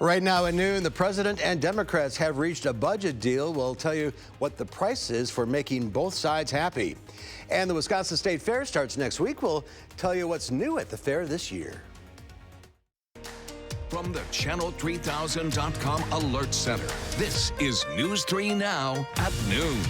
Right now at noon, the president and Democrats have reached a budget deal. We'll tell you what the price is for making both sides happy. And the Wisconsin State Fair starts next week. We'll tell you what's new at the fair this year. From the Channel3000.com Alert Center, this is News 3 Now at noon.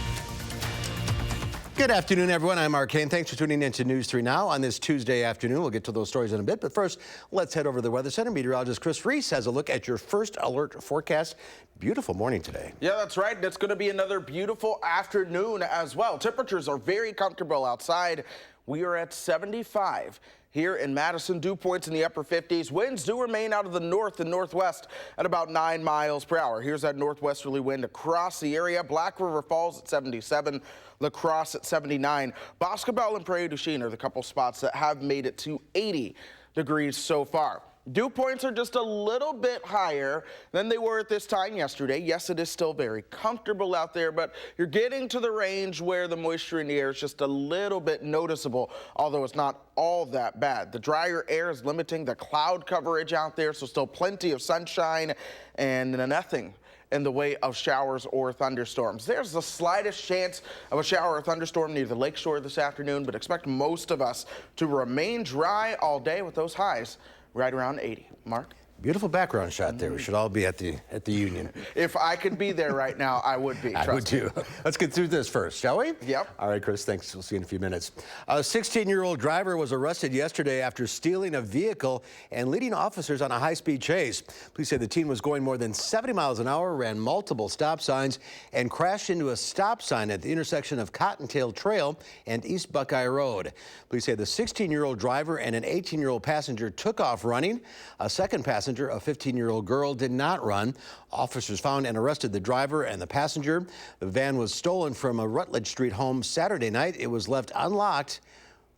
Good afternoon, everyone. I'm Mark Kane. Thanks for tuning in to News 3 Now on this Tuesday afternoon. We'll get to those stories in a bit. But first, let's head over to the Weather Center. Meteorologist Chris Reese has a look at your first alert forecast. Beautiful morning today. Yeah, that's right. It's going to be another beautiful afternoon as well. Temperatures are very comfortable outside. We are at 75. Here in Madison, dew points in the upper 50s. Winds do remain out of the north and northwest at about 9 miles per hour. Here's that northwesterly wind across the area. Black River Falls at 77, La Crosse at 79. Boscobel and Prairie du Chien are the couple spots that have made it to 80 degrees so far. Dew points are just a little bit higher than they were at this time yesterday. Yes, it is still very comfortable out there, but you're getting to the range where the moisture in the air is just a little bit noticeable, although it's not all that bad. The drier air is limiting the cloud coverage out there, so still plenty of sunshine and nothing in the way of showers or thunderstorms. There's the slightest chance of a shower or thunderstorm near the lakeshore this afternoon, but expect most of us to remain dry all day with those highs right around 80. Mark? Beautiful background shot there. We should all be at the Union. If I could be there right now, I would be. I would too. Let's get through this first, shall we? Yep. All right, Chris, thanks. We'll see you in a few minutes. A 16-year-old driver was arrested yesterday after stealing a vehicle and leading officers on a high-speed chase. Police say the teen was going more than 70 miles an hour, ran multiple stop signs, and crashed into a stop sign at the intersection of Cottontail Trail and East Buckeye Road. Police say the 16-year-old driver and an 18-year-old passenger took off running. A second passenger, a 15-year-old girl, did not run. Officers found and arrested the driver and the passenger. The van was stolen from a Rutledge Street home Saturday night. It was left unlocked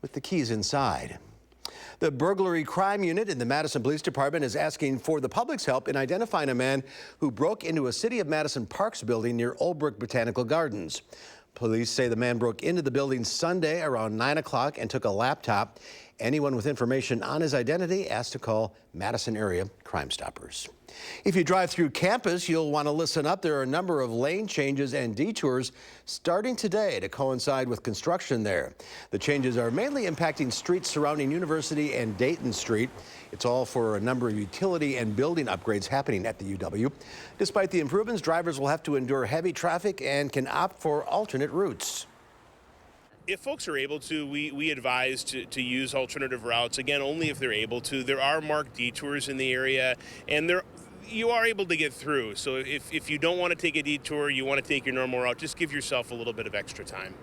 with the keys inside. The burglary crime unit in the Madison Police Department is asking for the public's help in identifying a man who broke into a City of Madison Parks building near Old Brook Botanical Gardens. Police say the man broke into the building Sunday around 9 o'clock and took a laptop. Anyone with information on his identity asked to call Madison area Crime Stoppers. If you drive through campus, you'll want to listen up. There are a number of lane changes and detours starting today to coincide with construction there. The changes are mainly impacting streets surrounding University and Dayton Street. It's all for a number of utility and building upgrades happening at the UW. Despite the improvements, drivers will have to endure heavy traffic and can opt for alternate routes. If folks are able to, we advise to use alternative routes, again, only if they're able to. There are marked detours in the area, and you are able to get through. So if you don't want to take a detour, you want to take your normal route, just give yourself a little bit of extra time.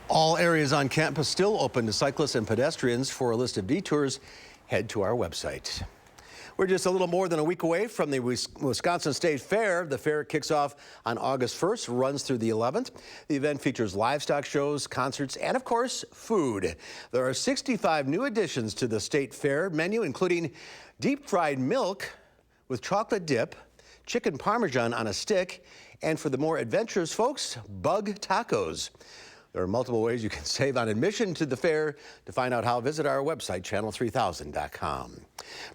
All areas on campus still open to cyclists and pedestrians. For a list of detours, head to our website. We're just a little more than a week away from the Wisconsin State Fair. The fair kicks off on August 1st, runs through the 11th. The event features livestock shows, concerts, and of course, food. There are 65 new additions to the State Fair menu, including deep fried milk with chocolate dip, chicken parmesan on a stick, and for the more adventurous folks, bug tacos. There are multiple ways you can save on admission to the fair. To find out how, visit our website, channel3000.com.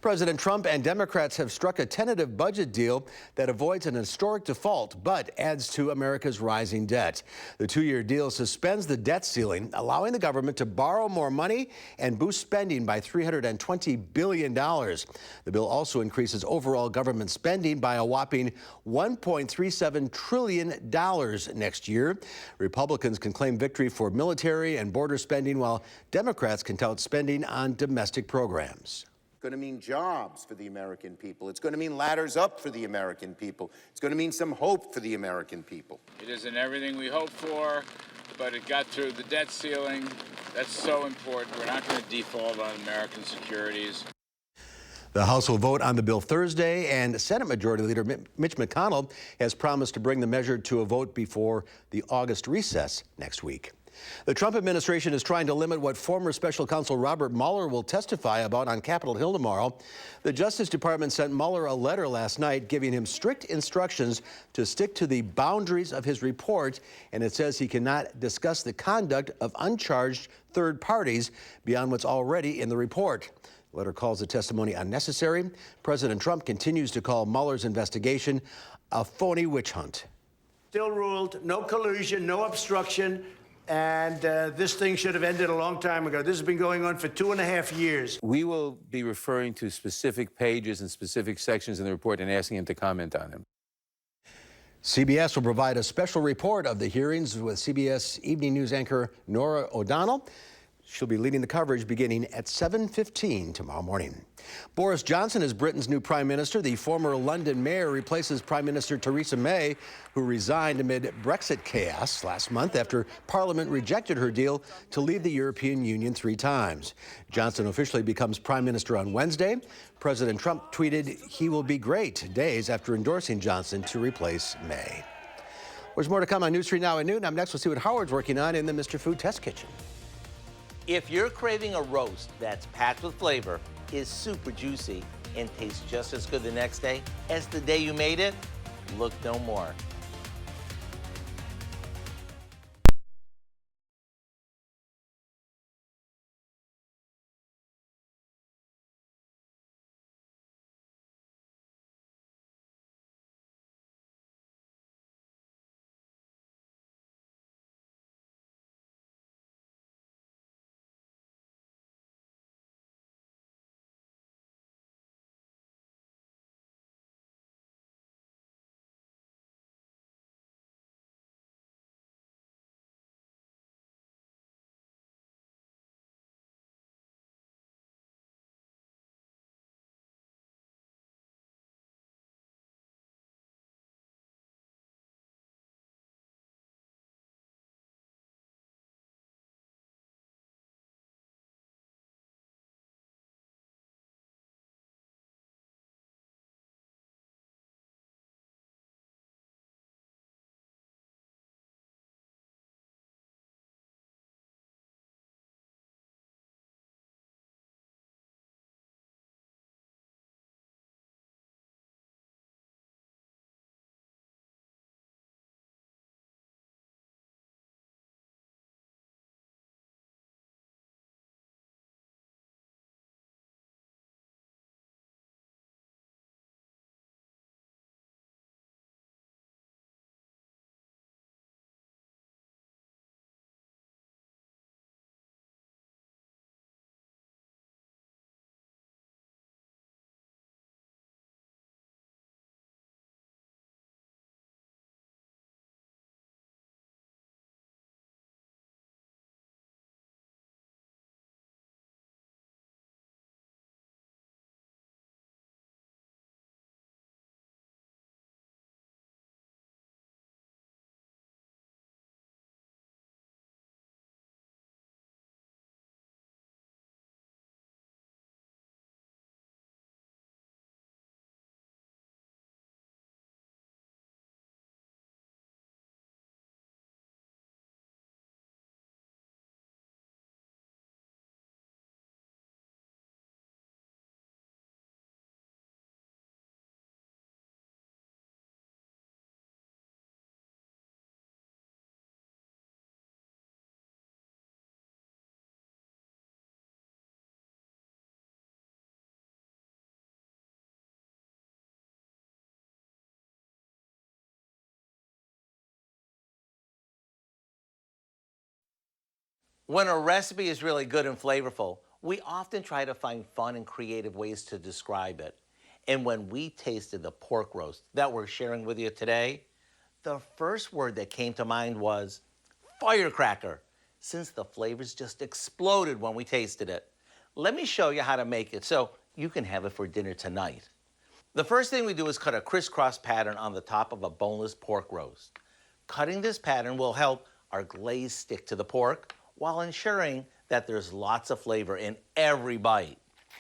President Trump and Democrats have struck a tentative budget deal that avoids an historic default but adds to America's rising debt. The two-year deal suspends the debt ceiling, allowing the government to borrow more money and boost spending by $320 billion. The bill also increases overall government spending by a whopping $1.37 trillion next year. Republicans can claim victory for military and border spending, while Democrats can tout spending on domestic programs. It's going to mean jobs for the American people. It's going to mean ladders up for the American people. It's going to mean some hope for the American people. It isn't everything we hoped for, but it got through the debt ceiling. That's so important. We're not going to default on American securities. The House will vote on the bill Thursday, and Senate Majority Leader Mitch McConnell has promised to bring the measure to a vote before the August recess next week. The Trump administration is trying to limit what former special counsel Robert Mueller will testify about on Capitol Hill tomorrow. The Justice Department sent Mueller a letter last night giving him strict instructions to stick to the boundaries of his report, and it says he cannot discuss the conduct of uncharged third parties beyond what's already in the report. The letter calls the testimony unnecessary. President Trump continues to call Mueller's investigation a phony witch hunt. Still ruled no collusion, no obstruction, and this thing should have ended a long time ago. This has been going on for 2.5 years. We will be referring to specific pages and specific sections in the report and asking him to comment on them. CBS will provide a special report of the hearings with CBS Evening News anchor Norah O'Donnell. She'll be leading the coverage beginning at 7:15 tomorrow morning. Boris Johnson is Britain's new prime minister. The former London mayor replaces Prime Minister Theresa May, who resigned amid Brexit chaos last month after Parliament rejected her deal to leave the European Union 3 times. Johnson officially becomes prime minister on Wednesday. President Trump tweeted he will be great days after endorsing Johnson to replace May. There's more to come on News 3 Now at noon. Up next, we'll see what Howard's working on in the Mr. Food Test Kitchen. If you're craving a roast that's packed with flavor, is super juicy, and tastes just as good the next day as the day you made it, look no more. When a recipe is really good and flavorful, we often try to find fun and creative ways to describe it. And when we tasted the pork roast that we're sharing with you today, the first word that came to mind was firecracker, since the flavors just exploded when we tasted it. Let me show you how to make it so you can have it for dinner tonight. The first thing we do is cut a crisscross pattern on the top of a boneless pork roast. Cutting this pattern will help our glaze stick to the pork while ensuring that there's lots of flavor in every bite.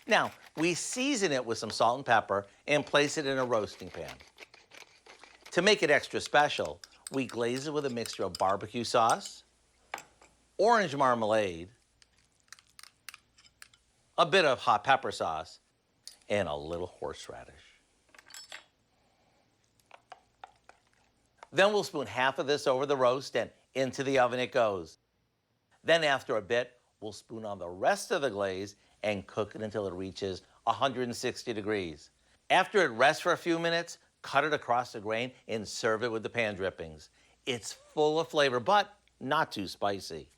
Now, we season it with some salt and pepper and place it in a roasting pan. To make it extra special, we glaze it with a mixture of barbecue sauce, orange marmalade, a bit of hot pepper sauce, and a little horseradish. Then we'll spoon half of this over the roast and into the oven it goes. Then after a bit, we'll spoon on the rest of the glaze and cook it until it reaches 160 degrees. After it rests for a few minutes, cut it across the grain and serve it with the pan drippings. It's full of flavor, but not too spicy.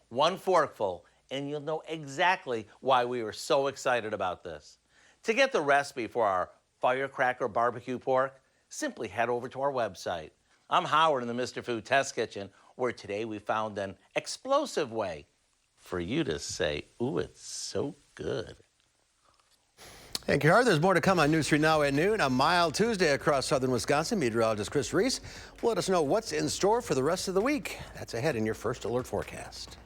One forkful, and you'll know exactly why we were so excited about this. To get the recipe for our Firecracker barbecue pork, simply head over to our website. I'm Howard in the Mr. Food Test Kitchen, where today we found an explosive way for you to say, ooh, it's so good. Thank you, Howard. There's more to come on News 3 Now at noon. A mild Tuesday across southern Wisconsin. Meteorologist Chris Reese will let us know what's in store for the rest of the week. That's ahead in your First Alert forecast.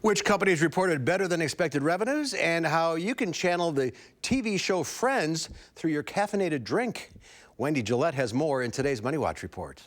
Which companies reported better than expected revenues, and how you can channel the TV show Friends through your caffeinated drink. Wendy Gillette has more in today's Money Watch report.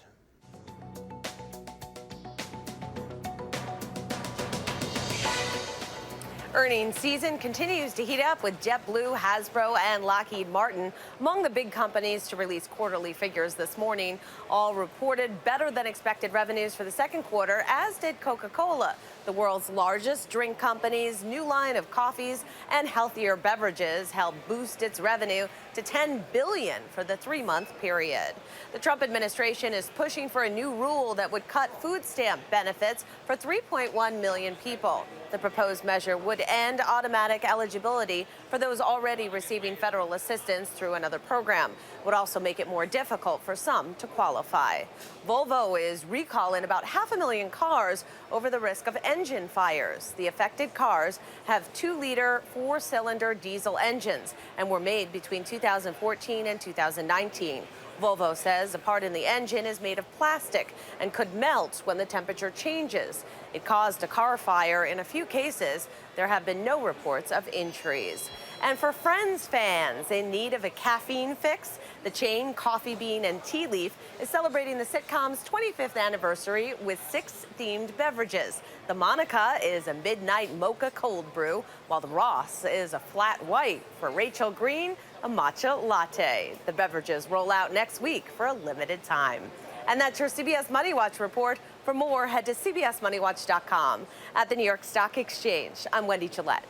Earnings season continues to heat up, with JetBlue, Hasbro, and Lockheed Martin among the big companies to release quarterly figures this morning. All reported better than expected revenues for the second quarter, as did Coca-Cola. The world's largest drink company's new line of coffees and healthier beverages helped boost its revenue to $10 billion for the 3-month period. The Trump administration is pushing for a new rule that would cut food stamp benefits for 3.1 million people. The proposed measure would end automatic eligibility for those already receiving federal assistance through another program. It would also make it more difficult for some to qualify. Volvo is recalling about 500,000 cars over the risk of engine fires. The affected cars have 2-liter 4-cylinder diesel engines and were made between 2014 and 2019. Volvo says a part in the engine is made of plastic and could melt when the temperature changes. It caused a car fire in a few cases. There have been no reports of injuries. And for Friends fans in need of a caffeine fix, the chain Coffee Bean and Tea Leaf is celebrating the sitcom's 25th anniversary with 6 themed beverages. The Monica is a midnight mocha cold brew, while the Ross is a flat white. For Rachel Green, a matcha latte. The beverages roll out next week for a limited time. And that's your CBS Money Watch report. For more, head to cbsmoneywatch.com. At the New York Stock Exchange, I'm Wendy Gillette.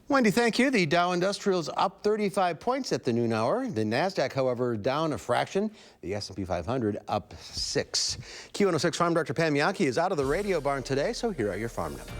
Wendy, thank you. The Dow Industrial's up 35 points at the noon hour. The NASDAQ, however, down a fraction. The S&P 500 up 6. Q106 Farm Director Pam Jahnke is out of the radio barn today, so here are your farm numbers.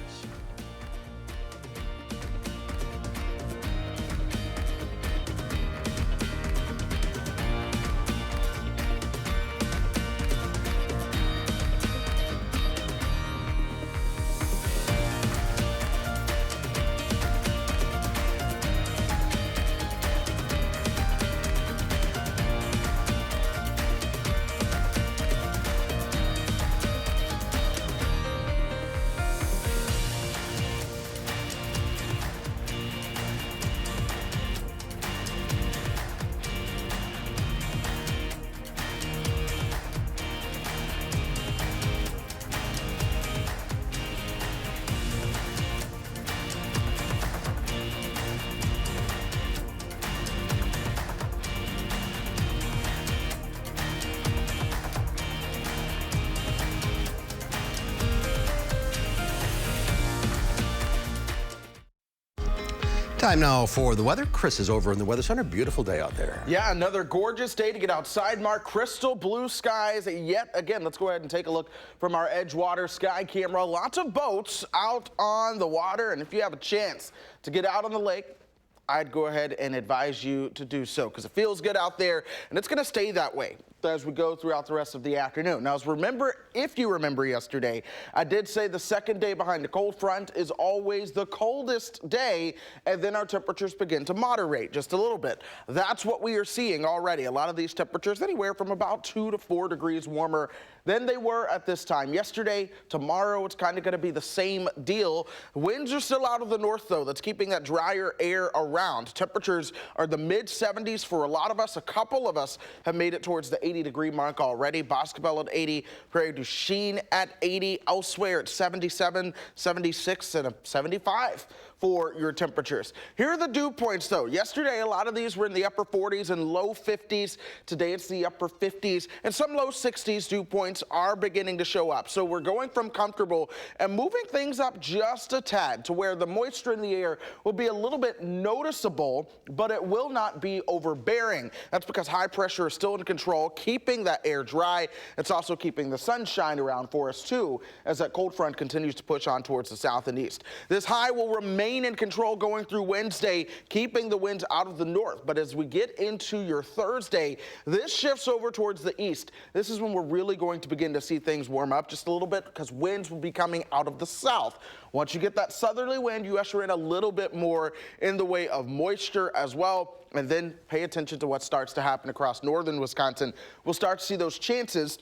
Time now for the weather. Chris is over in the Weather Center. Beautiful day out there. Yeah, another gorgeous day to get outside, Mark. Crystal blue skies yet again. Let's go ahead and take a look from our Edgewater sky camera. Lots of boats out on the water, and if you have a chance to get out on the lake, I'd go ahead and advise you to do so because it feels good out there, and it's going to stay that way as we go throughout the rest of the afternoon. Now, if you remember yesterday, I did say the second day behind the cold front is always the coldest day, and then our temperatures begin to moderate just a little bit. That's what we are seeing already. A lot of these temperatures anywhere from about 2 to 4 degrees warmer than they were at this time yesterday. Tomorrow, it's kind of going to be the same deal. Winds are still out of the north, though. That's keeping that drier air around. Temperatures are the mid-70s for a lot of us. A couple of us have made it towards the 80-degree mark already. Boscobel at 80, Prairie du Chien at 80, elsewhere at 77, 76, and a 75 for your temperatures. Here are the dew points, though. Yesterday, a lot of these were in the upper 40s and low 50s. Today, it's the upper 50s, and some low 60s dew points are beginning to show up. So we're going from comfortable and moving things up just a tad to where the moisture in the air will be a little bit noticeable, but it will not be overbearing. That's because high pressure is still in control, keeping that air dry. It's also keeping the sunshine around for us, too, as that cold front continues to push on towards the south and east. This high will remain in control going through Wednesday, keeping the winds out of the north. But as we get into your Thursday, this shifts over towards the east. This is when we're really going to begin to see things warm up just a little bit because winds will be coming out of the south. Once you get that southerly wind, you usher in a little bit more in the way of moisture as well. And then pay attention to what starts to happen across northern Wisconsin. We'll start to see those chances,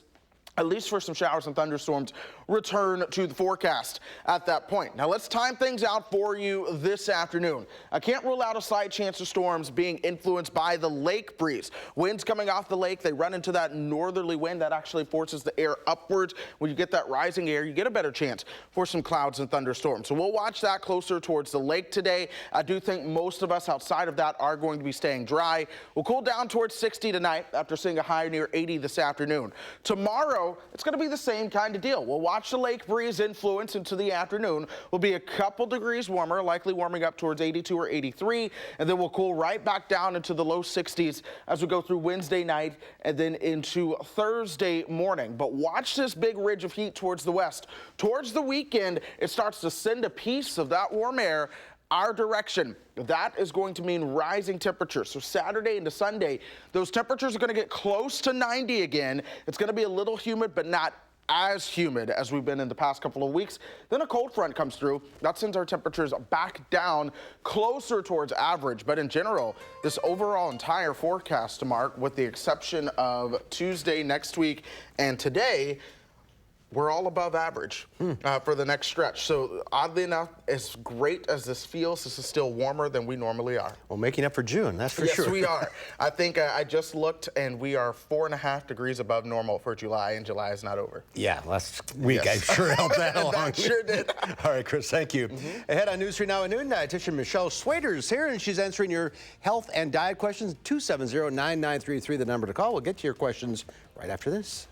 at least for some showers and thunderstorms, return to the forecast at that point. Now let's time things out for you this afternoon. I can't rule out a slight chance of storms being influenced by the lake breeze. Winds coming off the lake, they run into that northerly wind that actually forces the air upwards. When you get that rising air, you get a better chance for some clouds and thunderstorms. So we'll watch that closer towards the lake today. I do think most of us outside of that are going to be staying dry. We'll cool down towards 60 tonight after seeing a high near 80 this afternoon. Tomorrow, it's going to be the same kind of deal. We'll watch the lake breeze influence into the afternoon. We'll be a couple degrees warmer, likely warming up towards 82 or 83, and then we'll cool right back down into the low 60s as we go through Wednesday night and then into Thursday morning. But watch this big ridge of heat towards the west. Towards the weekend, it starts to send a piece of that warm air our direction. That is going to mean rising temperatures. So Saturday into Sunday, those temperatures are going to get close to 90 again. It's going to be a little humid, but not as humid as we've been in the past couple of weeks. Then a cold front comes through. That sends our temperatures back down closer towards average. But in general, this overall entire forecast, Mark, with the exception of Tuesday next week and today, we're all above average for the next stretch. So oddly enough, as great as this feels, this is still warmer than we normally are. Well, making up for June, that's for sure. Yes, we are. I think I just looked, and we are 4.5 degrees above normal for July, and July is not over. Yeah, last week Yes. I sure helped that along. That sure did. All right, Chris, thank you. Ahead on News 3 Now at noon, dietitian Michelle Swader is here, and she's answering your health and diet questions. 270-9933, the number to call. We'll get to your questions right after this.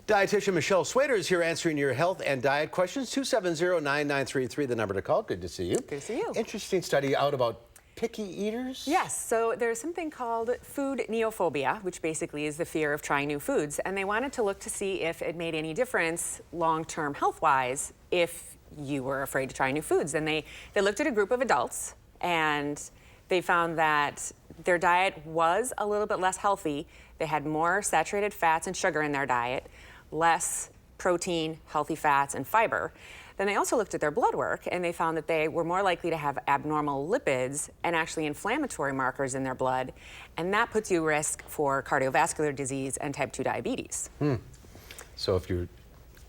Dietitian Michelle Swader is here answering your health and diet questions. 270-9933, the number to call. Good to see you. Good to see you. Interesting study out about picky eaters. Yes, so there's something called food neophobia, which basically is the fear of trying new foods. And they wanted to look to see if it made any difference long-term health-wise if you were afraid to try new foods. And they looked at a group of adults, and they found that their diet was a little bit less healthy. They had more saturated fats and sugar in their diet, less protein, healthy fats, and fiber. Then they also looked at their blood work, and they found that they were more likely to have abnormal lipids and actually inflammatory markers in their blood, and that puts you at risk for cardiovascular disease and type 2 diabetes. So if you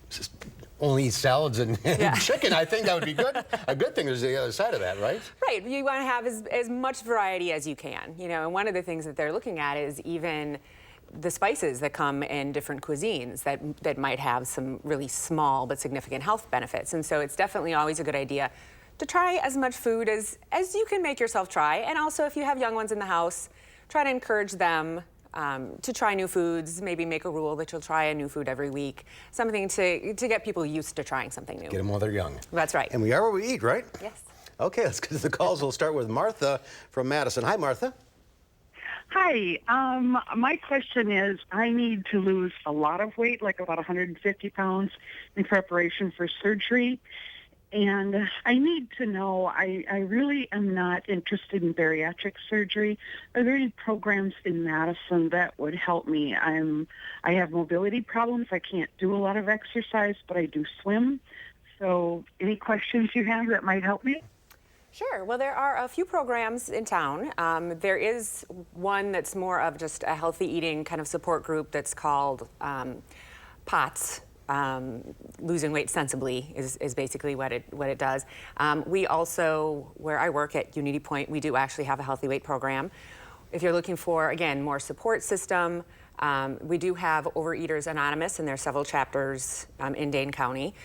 just only eat salads and chicken, I think that would be good. A good thing is the other side of that, right? Right. You want to have as much variety as you can, you know, and one of the things that they're looking at is even the spices that come in different cuisines that might have some really small but significant health benefits. And so it's definitely always a good idea to try as much food as you can make yourself try. And also, if you have young ones in the house, try to encourage them to try new foods. Maybe make a rule that you'll try a new food every week. Something to get people used to trying something new. Get them while they're young. That's right. And we are what we eat, right? Yes. Okay, let's get to the calls. We'll start with Martha from Madison. Hi, Martha. Hi. My question is, I need to lose a lot of weight, like about 150 pounds, in preparation for surgery. And I need to know, I really am not interested in bariatric surgery. Are there any programs in Madison that would help me? I have mobility problems. I can't do a lot of exercise, but I do swim. So any questions you have that might help me? Sure. Well, there are a few programs in town. There is one that's more of just a healthy eating kind of support group that's called POTS. Losing weight sensibly is basically what it does. We also, where I work at Unity Point, we do actually have a healthy weight program. If you're looking for, again, more support system, we do have Overeaters Anonymous, and there are several chapters in Dane County.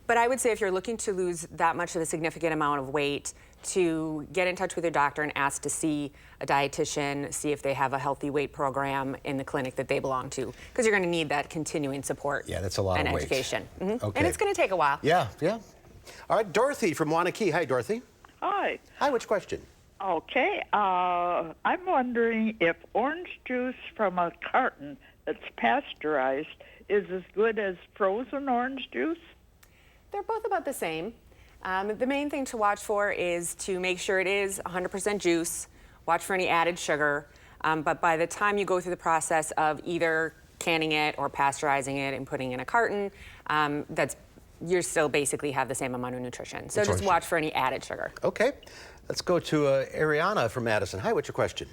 But I would say if you're looking to lose that much of a significant amount of weight, to get in touch with your doctor and ask to see a dietitian, see if they have a healthy weight program in the clinic that they belong to, because you're going to need that continuing support. Yeah, that's a lot and of weight. education. Mm-hmm. Okay. And it's going to take a while. Yeah, yeah. All right, Dorothy from WAUNAKEE. Hi, Dorothy. Hi. Hi, which question? Okay, I'm wondering if orange juice from a carton that's pasteurized is as good as frozen orange juice? They're both about the same. The main thing to watch for is to make sure it is 100% juice, watch for any added sugar, but by the time you go through the process of either canning it or pasteurizing it and putting it in a carton, you still basically have the same amount of nutrition. So just watch for any added sugar. Okay, let's go to Ariana from Madison. Hi, what's your question?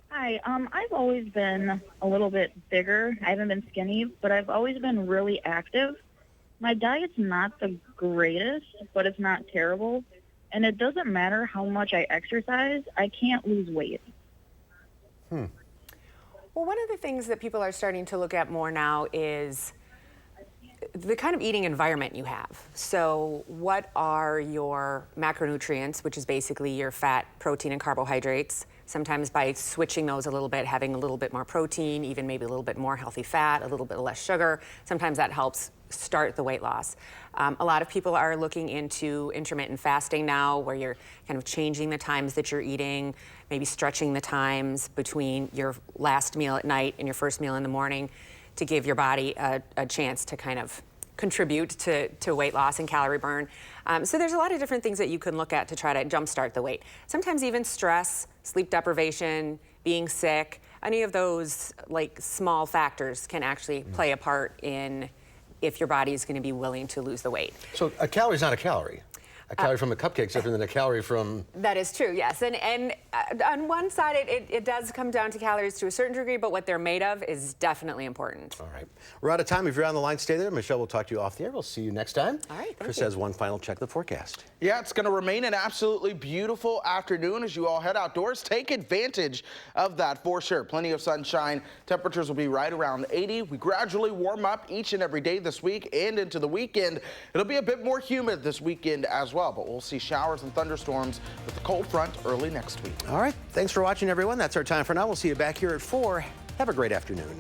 Hi, I've always been a little bit bigger. I haven't been skinny, but I've always been really active. My diet's not the greatest, but it's not terrible. And it doesn't matter how much I exercise, I can't lose weight. Well, one of the things that people are starting to look at more now is the kind of eating environment you have. So what are your macronutrients, which is basically your fat, protein, and carbohydrates? Sometimes by switching those a little bit, having a little bit more protein, even maybe a little bit more healthy fat, a little bit less sugar, sometimes that helps start the weight loss. A lot of people are looking into intermittent fasting now, where you're kind of changing the times that you're eating, maybe stretching the times between your last meal at night and your first meal in the morning to give your body a chance to kind of contribute to weight loss and calorie burn. So there's a lot of different things that you can look at to try to jumpstart the weight. Sometimes even stress, sleep deprivation, being sick, any of those like small factors can actually play a part in if your body is going to be willing to lose the weight. So a calorie is not a calorie. A calorie from a cupcake is different than a calorie from... That is true, yes. And on one side, it does come down to calories to a certain degree, but what they're made of is definitely important. All right. We're out of time. If you're on the line, stay there. Michelle will talk to you off the air. We'll see you next time. All right, Chris has one final check of the forecast. Yeah, it's going to remain an absolutely beautiful afternoon as you all head outdoors. Take advantage of that for sure. Plenty of sunshine. Temperatures will be right around 80. We gradually warm up each and every day this week and into the weekend. It'll be a bit more humid this weekend as well, but we'll see showers and thunderstorms with the cold front early next week. All right. Thanks for watching, everyone. That's our time for now. We'll see you back here at 4. Have a great afternoon.